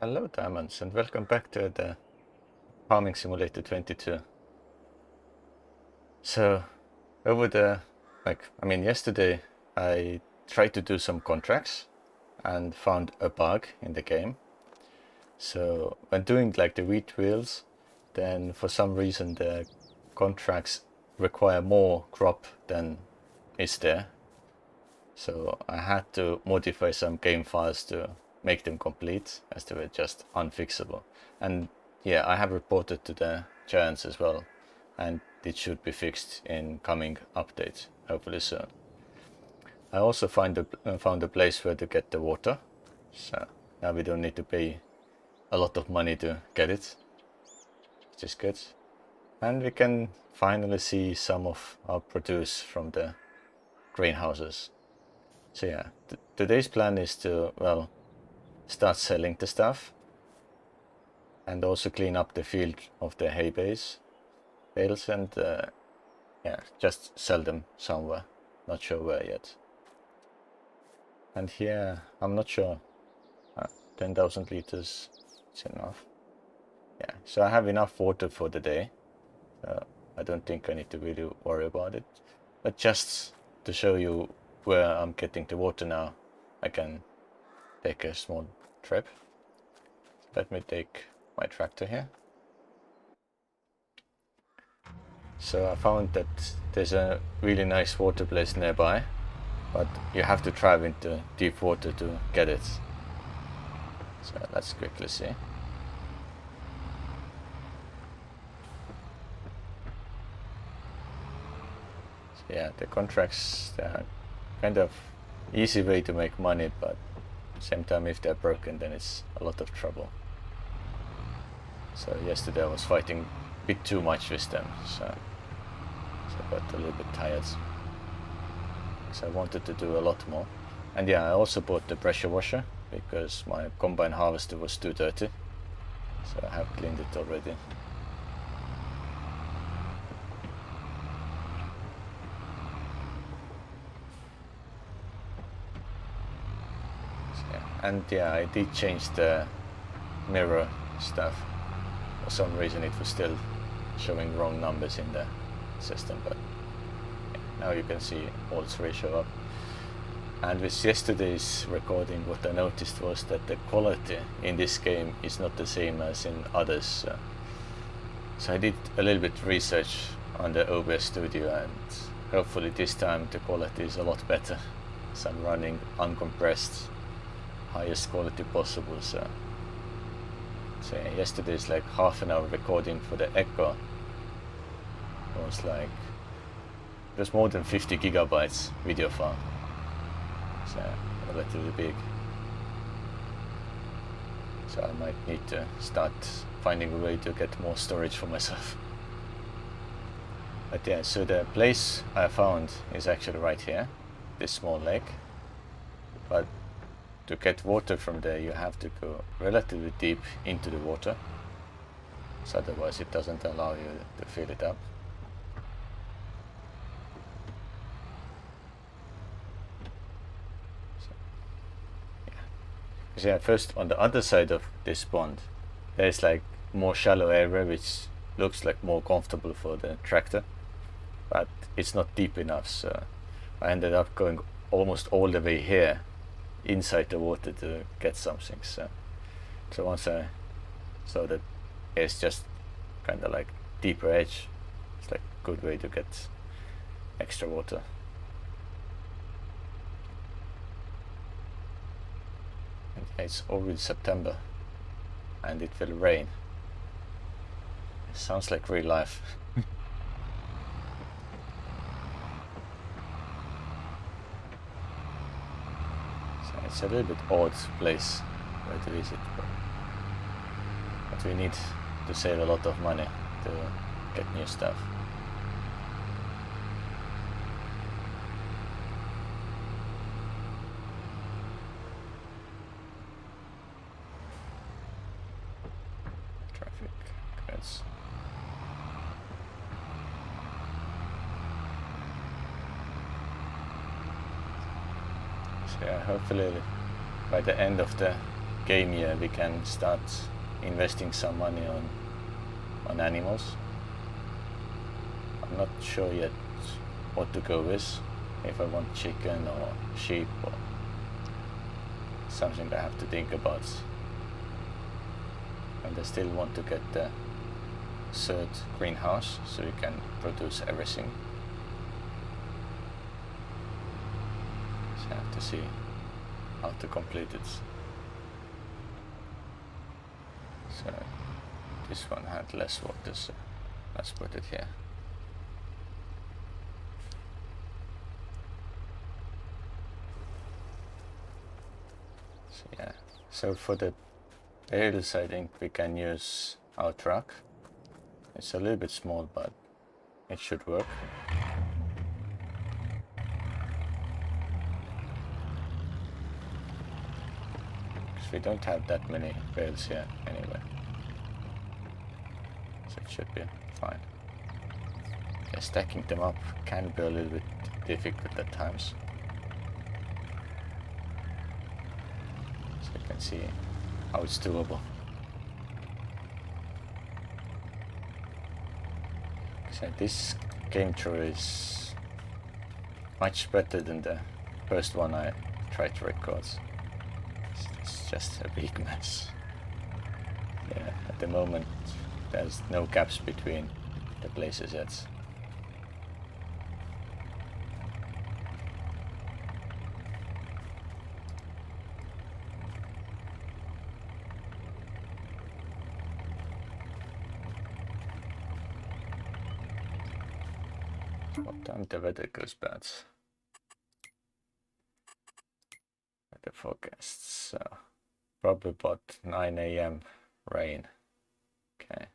Hello Diamonds and welcome back to the Farming Simulator 22. So yesterday I tried to do some contracts and found a bug in the game. So when doing like the wheat wheels, then for some reason the contracts require more crop than is there. So I had to modify some game files to make them complete, as they were just unfixable. And yeah, I have reported to the giants as well, and it should be fixed in coming updates, hopefully soon. I also found a place where to get the water, so now we don't need to pay a lot of money to get it, which is good. And we can finally see some of our produce from the greenhouses. So yeah, today's plan is to, well, start selling the stuff and also clean up the field of the hay bales and yeah, just sell them somewhere, not sure where yet. And here I'm not sure, 10,000 liters is enough. Yeah, so I have enough water for the day, so I don't think I need to really worry about it. But just to show you where I'm getting the water now, I can take a small trip. Let me take my tractor here. So I found that there's a really nice water place nearby, but you have to drive into deep water to get it. So let's quickly see. So yeah, the contracts, they're kind of easy way to make money, but at the same time, if they're broken, then it's a lot of trouble. So yesterday I was fighting a bit too much with them, so I got a little bit tired. So I wanted to do a lot more. And yeah, I also bought the pressure washer because my combine harvester was too dirty. So I have cleaned it already. So yeah. And yeah, I did change the mirror stuff. For some reason it was still showing wrong numbers in the system, but yeah, now you can see all three show up. And with yesterday's recording, what I noticed was that the quality in this game is not the same as in others. So I did a little bit research on the OBS studio, and hopefully this time the quality is a lot better. So I'm running uncompressed, highest quality possible. So yeah, yesterday's like half an hour recording for the Echo was like, it was more than 50 gigabytes video file. So relatively big. So I might need to start finding a way to get more storage for myself. But yeah, so the place I found is actually right here, this small lake. But to get water from there, you have to go relatively deep into the water. So otherwise it doesn't allow you to fill it up. So yeah, first on the other side of this pond, there's like more shallow area which looks like more comfortable for the tractor, but it's not deep enough. So I ended up going almost all the way here inside the water to get something. So once I saw that it's just kind of like deeper edge, it's like a good way to get extra water. And it's already September and it will rain. It sounds like real life. So it's a little bit odd place where to visit, but we need to save a lot of money to get new stuff. Traffic guys. So yeah, hopefully by the end of the game year we can start investing some money on animals. I'm not sure yet what to go with, if I want chicken or sheep or something I have to think about. And I still want to get the third greenhouse so we can produce everything. So I have to see how to complete it. So this one had less water, so let's put it here. So yeah, so for the bales I think we can use our truck. It's a little bit small, but it should work. Because we don't have that many bales here anyway. So it should be fine. Yeah, stacking them up can be a little bit difficult at times. So you can see how it's doable. So this game through is much better than the first one I tried to record. It's just a big mess. Yeah, at the moment there's no gaps between the places yet. What time the weather goes bad? Weather forecasts, so probably about 9 AM rain. Okay.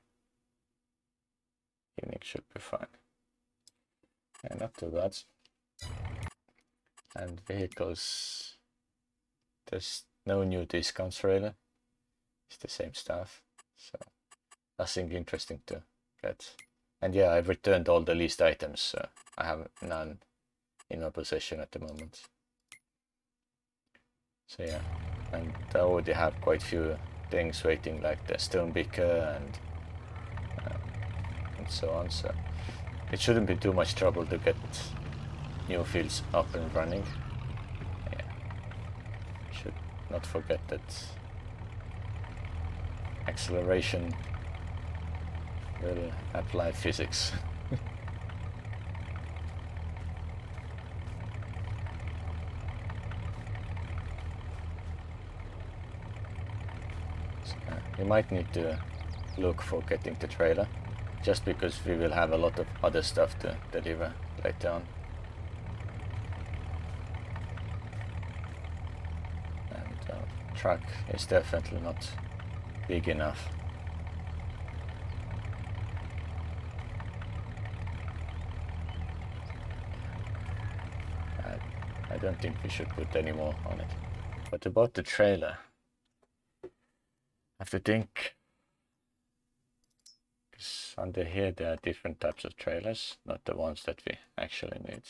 Evening should be fine. Yeah, not too bad. And vehicles, there's no new discounts really. It's the same stuff, so nothing interesting to get. And yeah, I've returned all the leased items, so I have none in my possession at the moment. So yeah, and I already have quite few things waiting, like the stone picker and so on, so it shouldn't be too much trouble to get new fields up and running. Yeah, should not forget that acceleration will apply physics. So, we might need to look for getting the trailer, just because we will have a lot of other stuff to deliver later on. And truck is definitely not big enough. I don't think we should put any more on it. But about the trailer, I have to think, because under here there are different types of trailers, not the ones that we actually need.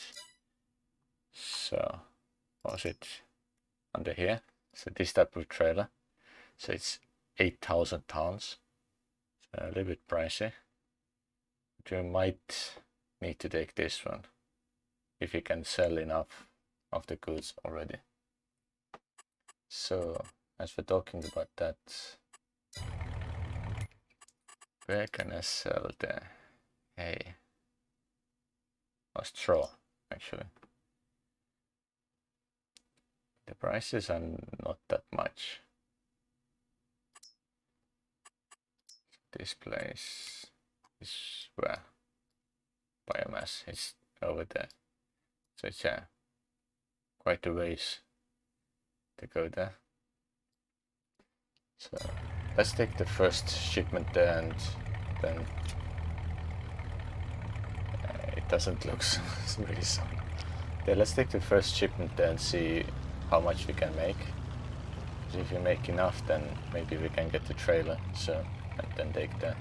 So, what was it under here? So this type of trailer, so it's 8,000 tons, so a little bit pricey. But we might need to take this one, if we can sell enough of the goods already. So as we're talking about that, where can I sell the hay or straw? Actually, the prices are not that much. This place is where biomass is over there, so it's quite a ways to go there. So let's take the first shipment there, and then it doesn't look really sound. Yeah, let's take the first shipment there and see how much we can make. If we make enough, then maybe we can get the trailer, so, and then take the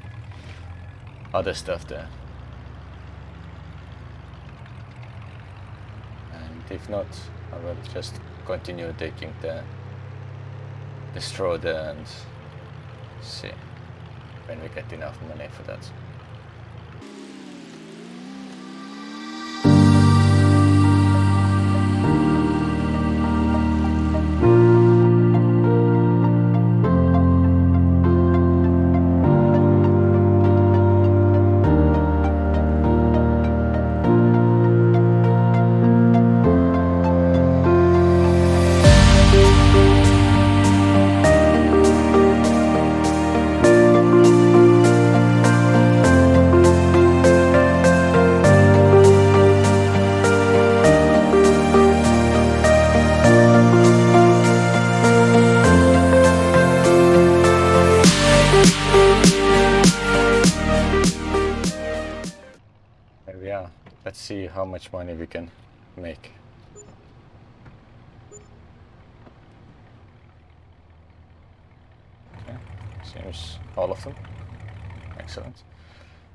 other stuff there. And if not, I will just continue taking the destroy the and see when we get enough money for that. There we are. Let's see how much money we can make. Okay, seems all of them. Excellent.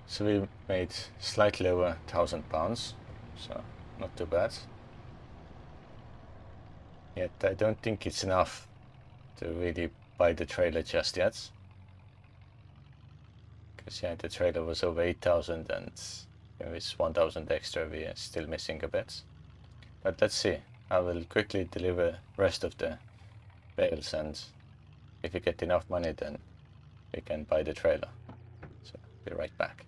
So we made slightly over £1,000, so not too bad. Yet I don't think it's enough to really buy the trailer just yet. Because yeah, the trailer was over 8,000 and with 1,000 extra we are still missing a bit. But let's see. I will quickly deliver rest of the bales, and if we get enough money then we can buy the trailer. So be right back.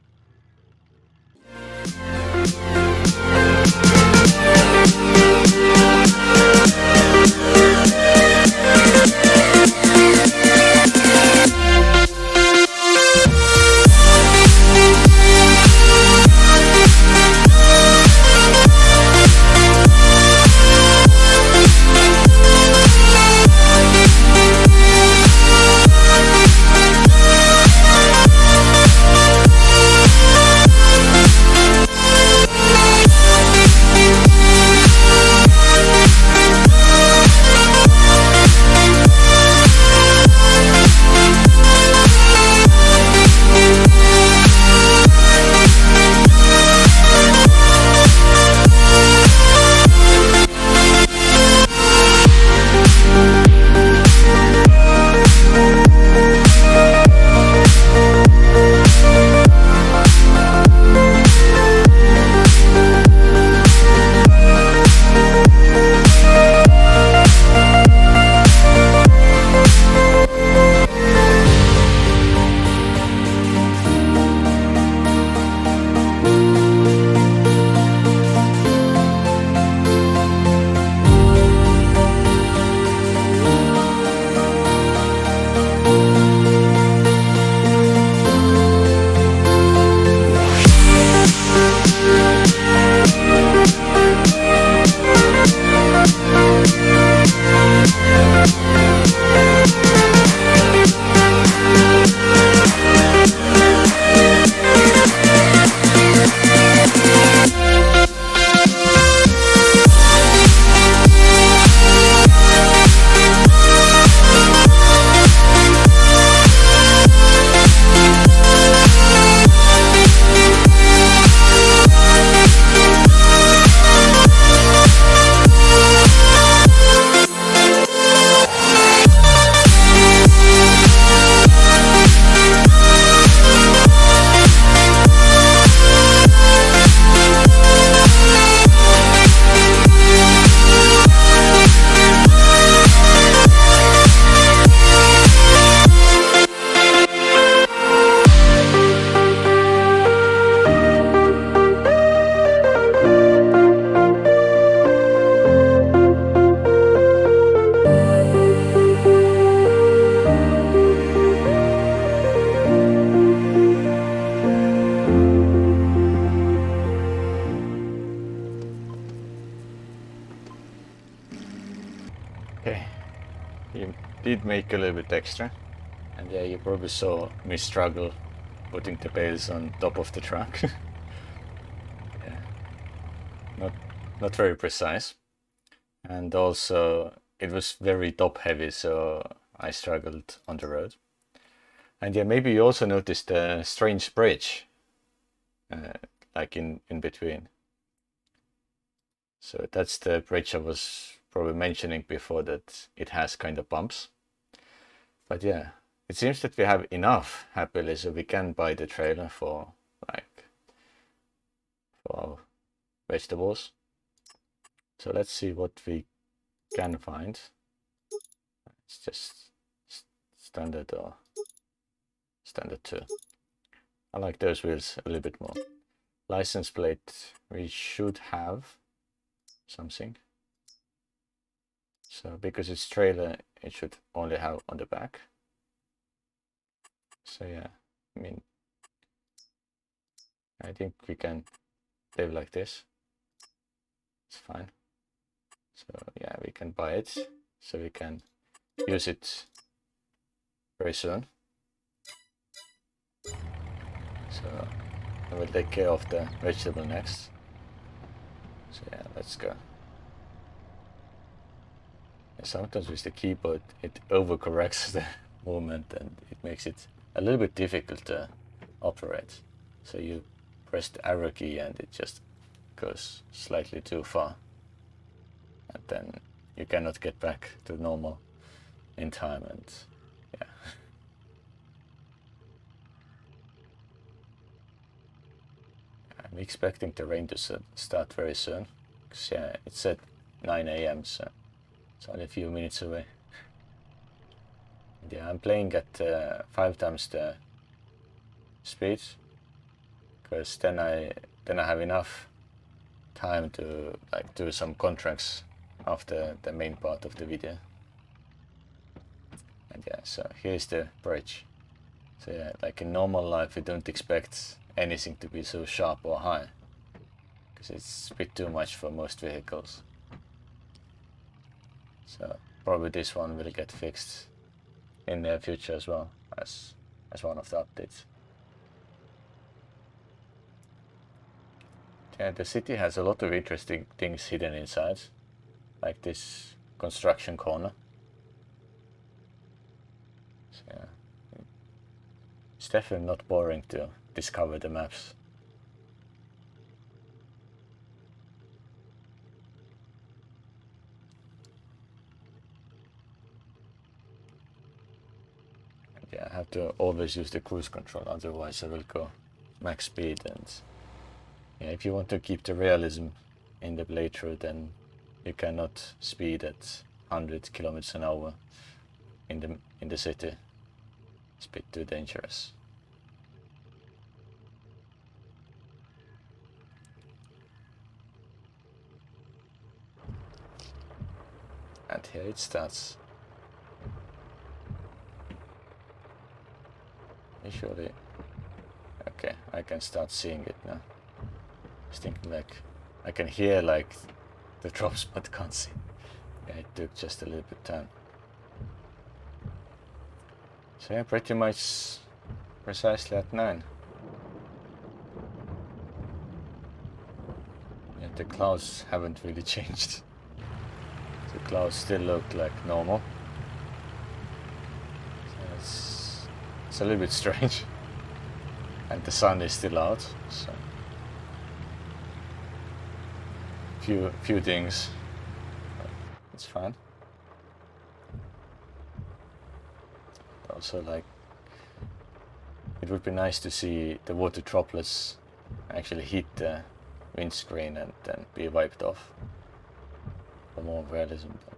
Okay, you did make a little bit extra, and yeah, you probably saw me struggle putting the bales on top of the truck. Yeah, not very precise, and also it was very top heavy, so I struggled on the road. And yeah, maybe you also noticed a strange bridge, like in between. So that's the bridge I was probably mentioning before, that it has kind of bumps. But yeah, it seems that we have enough happily, so we can buy the trailer for our vegetables. So let's see what we can find. It's just standard or standard 2. I like those wheels a little bit more. License plate, we should have something. So because it's trailer, it should only have on the back. So yeah, I mean, I think we can live like this. It's fine. So yeah, we can buy it, so we can use it very soon. So I will take care of the vegetable next. So yeah, let's go. And sometimes with the keyboard it overcorrects the movement and it makes it a little bit difficult to operate. So you press the arrow key and it just goes slightly too far. And then you cannot get back to normal in time, and yeah. I'm expecting the rain to start very soon, because yeah, it's at 9 a.m. so it's only a few minutes away. And yeah, I'm playing at 5 times the speed, because then I have enough time to like do some contracts after the main part of the video. And yeah, so here's the bridge. So yeah, like in normal life, you don't expect anything to be so sharp or high, because it's a bit too much for most vehicles. So probably this one will get fixed in the future as well, as one of the updates. Yeah, the city has a lot of interesting things hidden inside, like this construction corner. So yeah, it's definitely not boring to discover the maps. And yeah, I have to always use the cruise control, otherwise I will go max speed. And yeah, if you want to keep the realism in the playthrough, then you cannot speed at 100 kilometers an hour in the city. It's a bit too dangerous. And here it starts. Usually, okay, I can start seeing it now. I was thinking like I can hear like the drops, but can't see. Yeah, it took just a little bit time. So yeah, pretty much precisely at 9. Yeah, the clouds haven't really changed. The clouds still look like normal. So it's a little bit strange. And the sun is still out, so few things. It's fine. Also, like, it would be nice to see the water droplets actually hit the windscreen and then be wiped off for more realism, but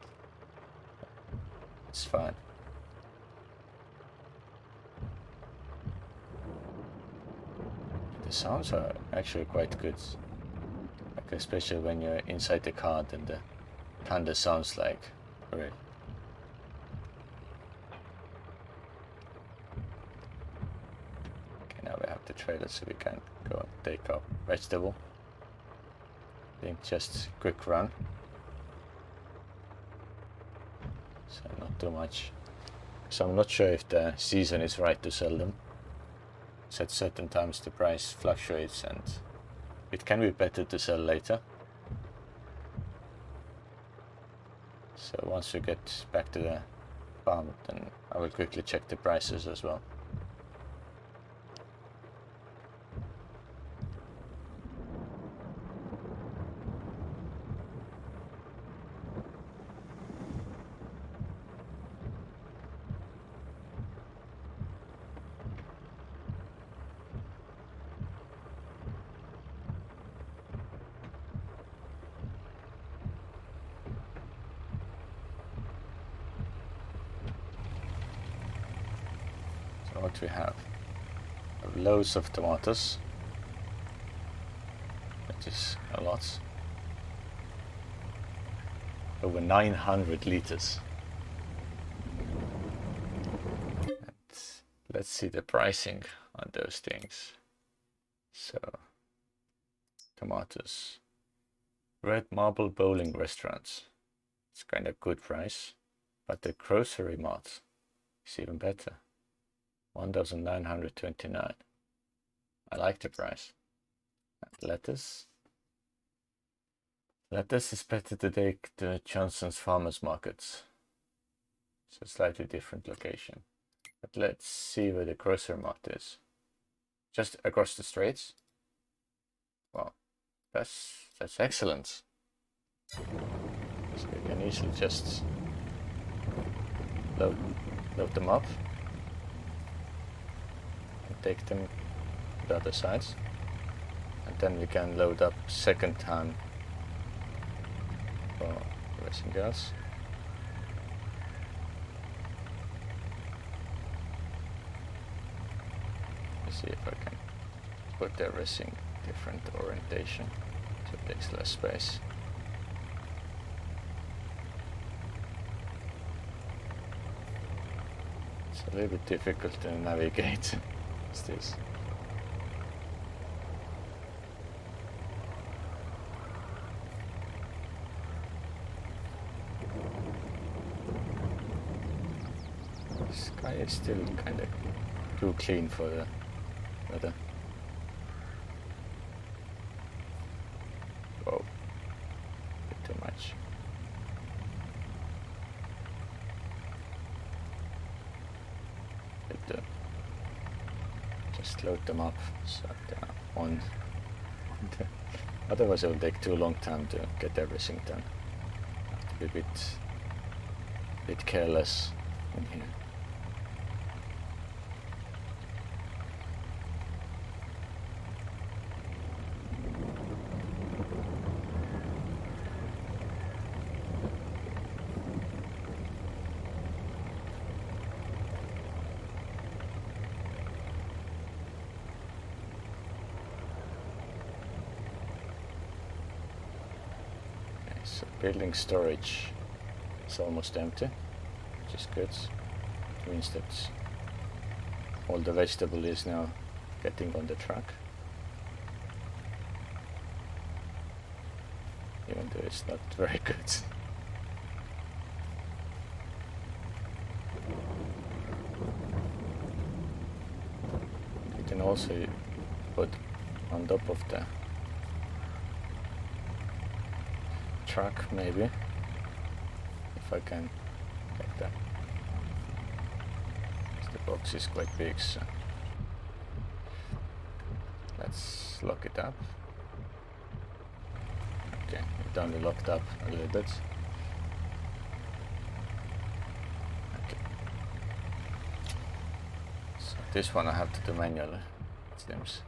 it's fine. The sounds are actually quite good, like especially when you're inside the car, then the thunder sounds like real. Okay, now we have the trailer, so we can go and take our vegetable. I think just quick run, so not too much. So I'm not sure if the season is right to sell them. So at certain times the price fluctuates and it can be better to sell later. So once we get back to the farm, then I will quickly check the prices as well. what we have? Loads of tomatoes, which is a lot. Over 900 liters. And let's see the pricing on those things. So, tomatoes. Red Marble Bowling Restaurants. It's kind of good price, but the grocery mart is even better. 1,929. I like the price. And lettuce. Lettuce is better to take to Johnson's Farmers Markets. It's a slightly different location. But let's see where the grocery mart is. Just across the streets. Wow, that's excellent. So you can easily just load them up and take them to the other sides, and then we can load up second time for everything else. Let's see if I can put everything different orientation so it takes less space. It's a little bit difficult to navigate. What's this? The sky is still kind of too clean for the weather. Whoa, a bit too much. Just load them up so they are on the, otherwise it will take too long time to get everything done. Have to be a bit careless in here. So building storage is almost empty, which is good. It means that all the vegetable is now getting on the truck. Even though it's not very good. You can also put on top of the truck, maybe, if I can get that. The box is quite big, so let's lock it up. Okay, it's only locked up a little bit. Okay. So this one I have to do manually, it seems.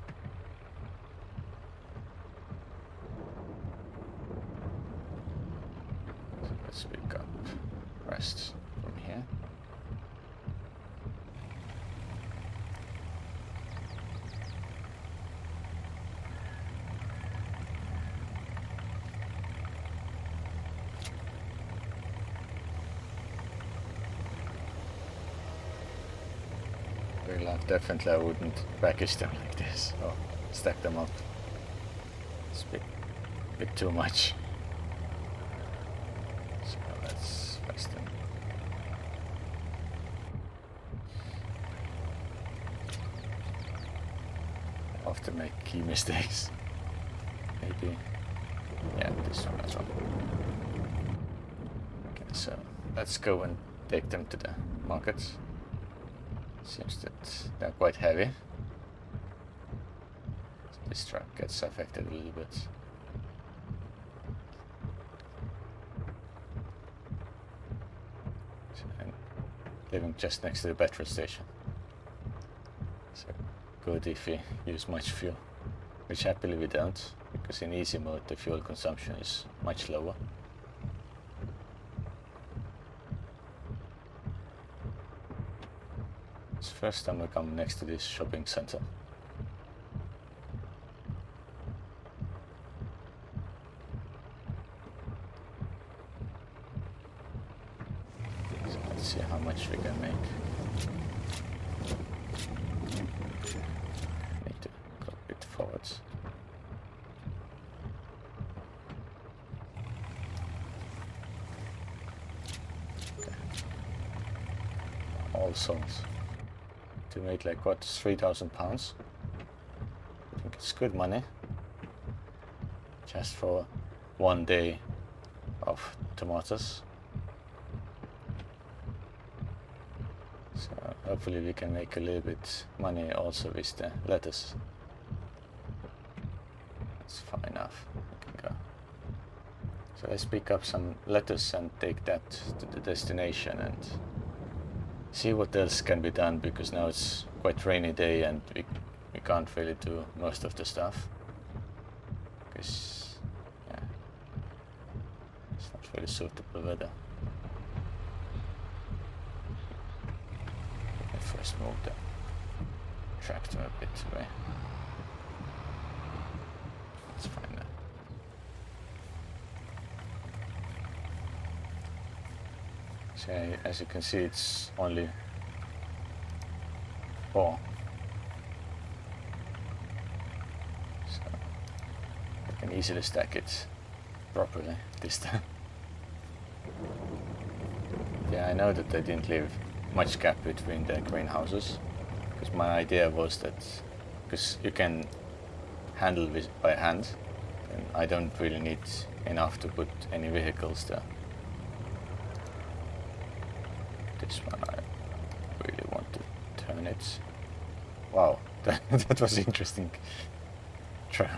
Let's pick up rest from here. Definitely I wouldn't package them like this or stack them up. It's a bit too much. So let's rest them. I often make key mistakes. Maybe, yeah, this one as well. Okay, so let's go and take them to the market. Seems that they're quite heavy. So this truck gets affected a little bit. So I'm living just next to the petrol station. So good if we use much fuel, which happily we don't, because in easy mode the fuel consumption is much lower. It's first time I come next to this shopping center. So let's see how much we can make. Need to go a bit forwards. Okay. All sold. To make like what, 3,000 pounds? I think it's good money. Just for one day of tomatoes. So hopefully we can make a little bit money also with the lettuce. That's far enough. We can go. So let's pick up some lettuce and take that to the destination and see what else can be done, because now it's quite rainy day and we can't really do most of the stuff. Because yeah, it's not really suitable weather. First move the tractor a bit away. Let's find that. So as you can see, it's only 4. So I can easily stack it properly this time. Yeah, I know that I didn't leave much gap between the greenhouses, because my idea was that because you can handle this by hand and I don't really need enough to put any vehicles there. This one I really want to turn it. Wow, that was interesting. Try.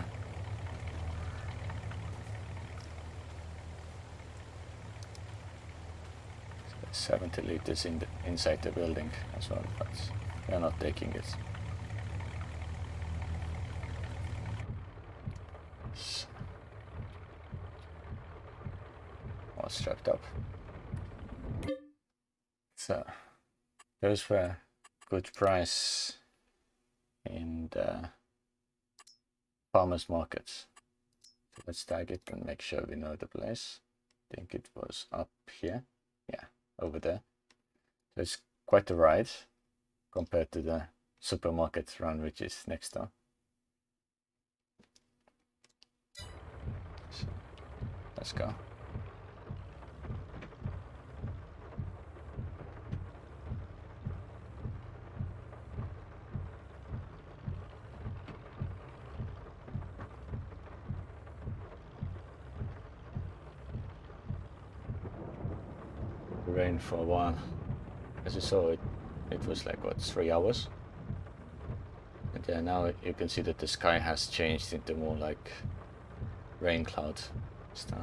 70 liters inside the building as well, but we are not taking it. All strapped up. So those were good price in the farmers markets. So let's tag it and make sure we know the place. I think it was up here. Yeah, over there. So it's quite a ride compared to the supermarket run, which is next door. So let's go. Rain for a while. As you saw, it was like what, 3 hours, and yeah, now you can see that the sky has changed into more like rain cloud stuff.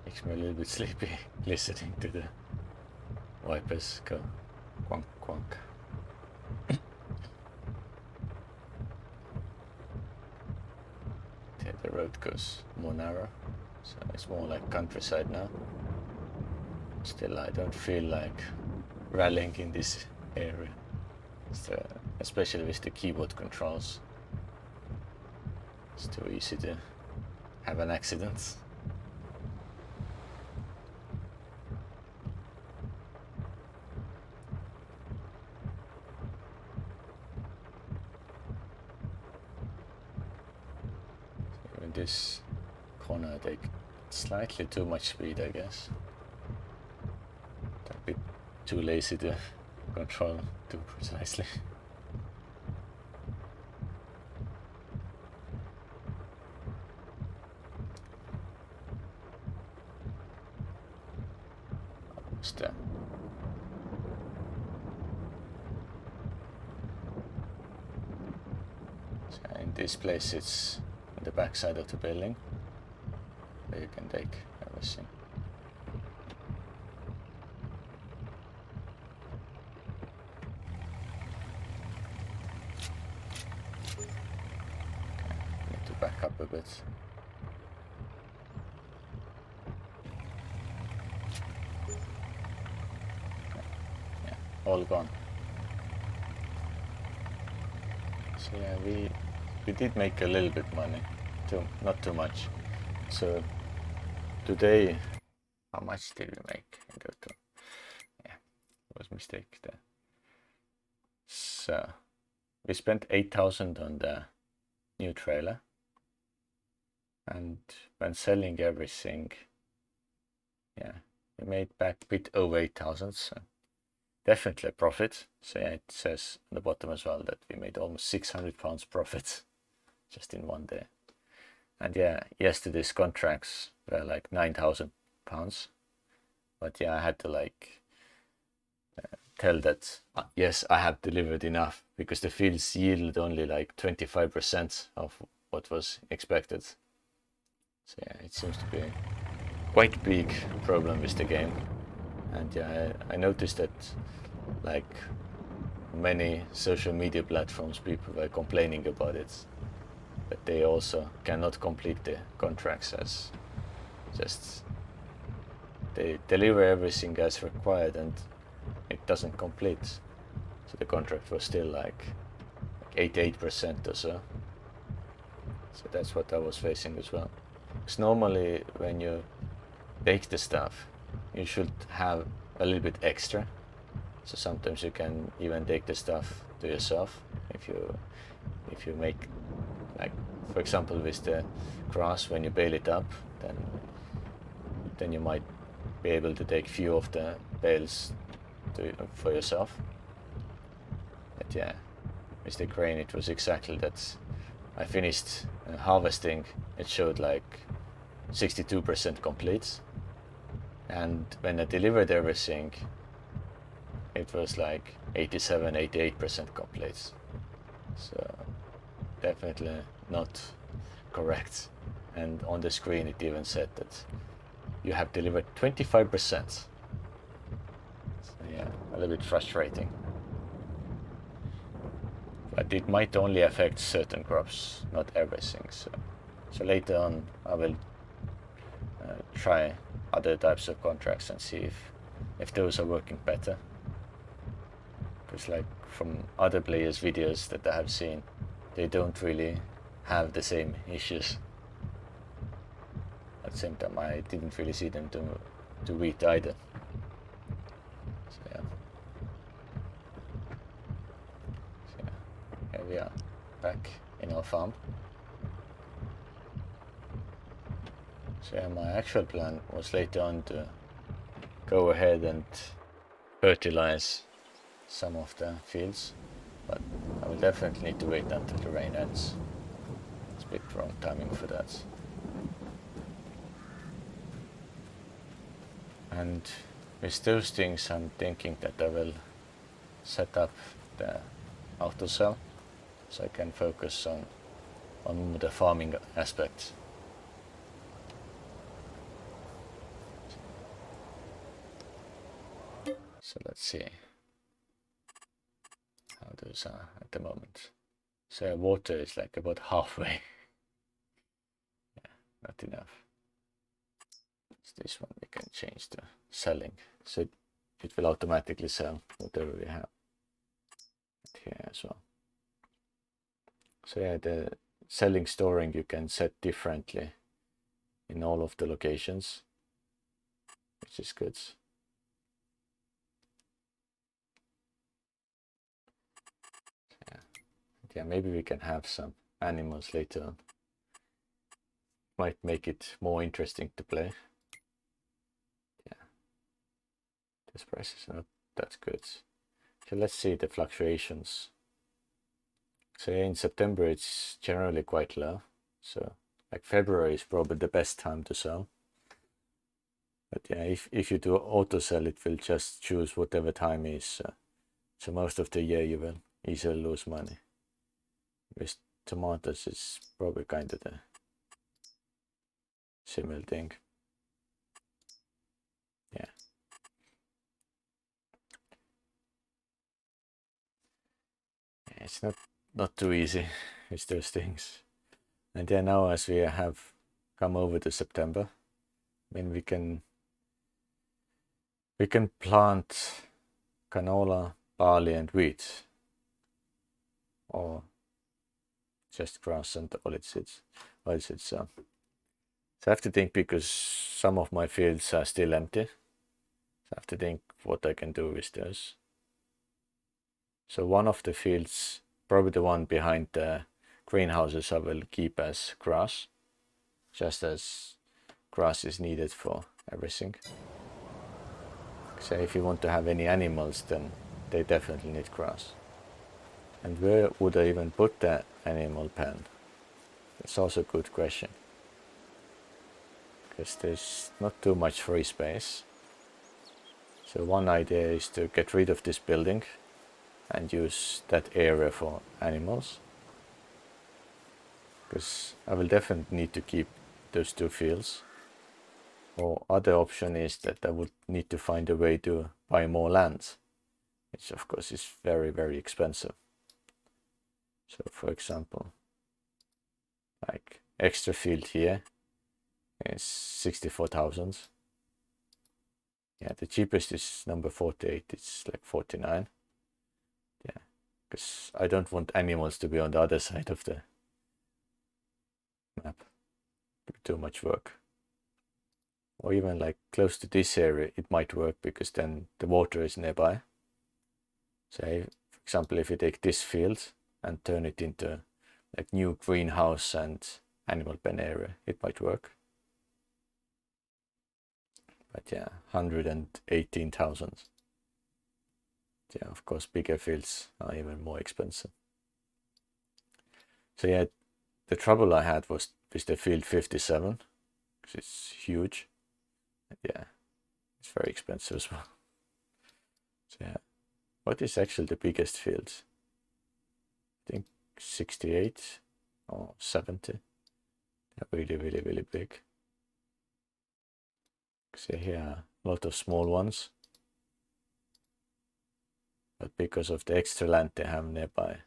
Makes me a little bit sleepy listening to the wipers go quonk quonk. Yeah, the road goes more narrow, so it's more like countryside now. Still, I don't feel like rallying in this area, especially with the keyboard controls. It's too easy to have an accident. This corner I take slightly too much speed, I guess. A bit too lazy to control too precisely. Almost there. So in this place it's the back side of the building, where you can take everything. back up a bit. Yeah, all gone. So yeah, we did make a little bit money, not too much. So today, how much did we make in total? Yeah, it was a mistake there. So we spent 8,000 on the new trailer, and when selling everything, yeah, we made back a bit over 8,000. So definitely a profit. So yeah, it says on the bottom as well that we made almost £600 profit just in one day. And yeah, yesterday's contracts were like £9,000. But yeah, I had to like tell that yes, I have delivered enough, because the fields yielded only like 25% of what was expected. So yeah, it seems to be quite big problem with the game. And yeah, I noticed that like many social media platforms, people were complaining about it, but they also cannot complete the contracts, as just they deliver everything as required and it doesn't complete. So the contract was still like 88% or so. So that's what I was facing as well. Because normally when you bake the stuff, you should have a little bit extra. So sometimes you can even take the stuff to yourself if you make, like for example with the grass, when you bale it up, then you might be able to take few of the bales for yourself. But yeah, with the grain it was exactly that. I finished harvesting, it showed like 62% complete, and when I delivered everything it was like 87-88% complete. So definitely not correct. And on the screen it even said that you have delivered 25%. So yeah, a little bit frustrating. But it might only affect certain crops, not everything. So later on I will try other types of contracts and see if those are working better. Because like from other players' videos that I have seen, they don't really have the same issues. At the same time, I didn't really see them do wheat either. So yeah. Here we are, back in our farm. So yeah, my actual plan was later on to go ahead and fertilize some of the fields, but I will definitely need to wait until the rain ends. It's a bit wrong timing for that. And with those things, I'm thinking that I will set up the auto cell so I can focus on the farming aspect. So let's see how those are at the moment. So water is like about halfway. Yeah, not enough. So this one we can change to selling, so it will automatically sell whatever we have. And here as well. So yeah, the selling storing you can set differently in all of the locations, which is good. Yeah, maybe we can have some animals later on. Might make it more interesting to play. Yeah, this price is not that good. So let's see the fluctuations. So in September it's generally quite low. So like February is probably the best time to sell. But yeah, if you do auto sell, it will just choose whatever time is. So most of the year you will easily lose money. With tomatoes, it's probably kind of the similar thing. Yeah. It's not too easy with those things. And yeah, now as we have come over to September, I mean, we can plant canola, barley and wheat, or just grass and oilseeds. So I have to think, because some of my fields are still empty. So I have to think what I can do with those. So one of the fields, probably the one behind the greenhouses, I will keep as grass, just as grass is needed for everything. So if you want to have any animals, then they definitely need grass. And where would I even put the animal pen? That's also a good question, because there's not too much free space. So one idea is to get rid of this building and use that area for animals, because I will definitely need to keep those two fields. Or other option is that I would need to find a way to buy more land, which of course is very, very expensive. So for example, like extra field here is 64,000. Yeah, the cheapest is number 48, it's like 49. Yeah, because I don't want animals to be on the other side of the map. Too much work. Or even like close to this area, it might work, because then the water is nearby. Say, for example, if you take this field and turn it into like new greenhouse and animal pen area, it might work. But yeah, 118,000. Yeah, of course, bigger fields are even more expensive. So yeah, the trouble I had was with the field 57, because it's huge. And yeah, it's very expensive as well. So yeah, what is actually the biggest field? I think 68 or 70. They're really, really, really big. See here, a lot of small ones. But because of the extra land they have nearby,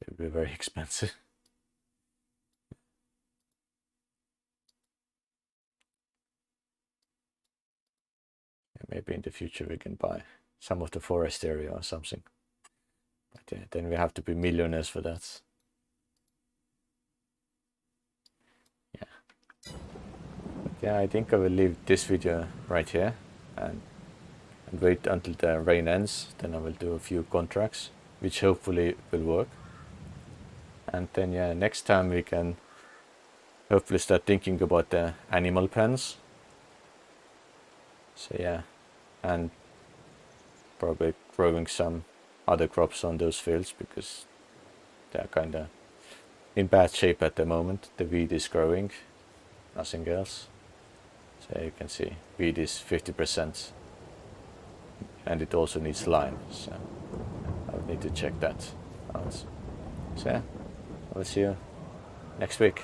they'll be very expensive. Maybe in the future we can buy some of the forest area or something. But yeah, then we have to be millionaires for that. Yeah. But yeah, I think I will leave this video right here and wait until the rain ends. Then I will do a few contracts, which hopefully will work. And then yeah, next time we can hopefully start thinking about the animal pens. So yeah, and probably growing some other crops on those fields, because they're kind of in bad shape at the moment. The wheat is growing, nothing else. So you can see wheat is 50%, and it also needs lime, so I'll need to check that out. So yeah, I will see you next week.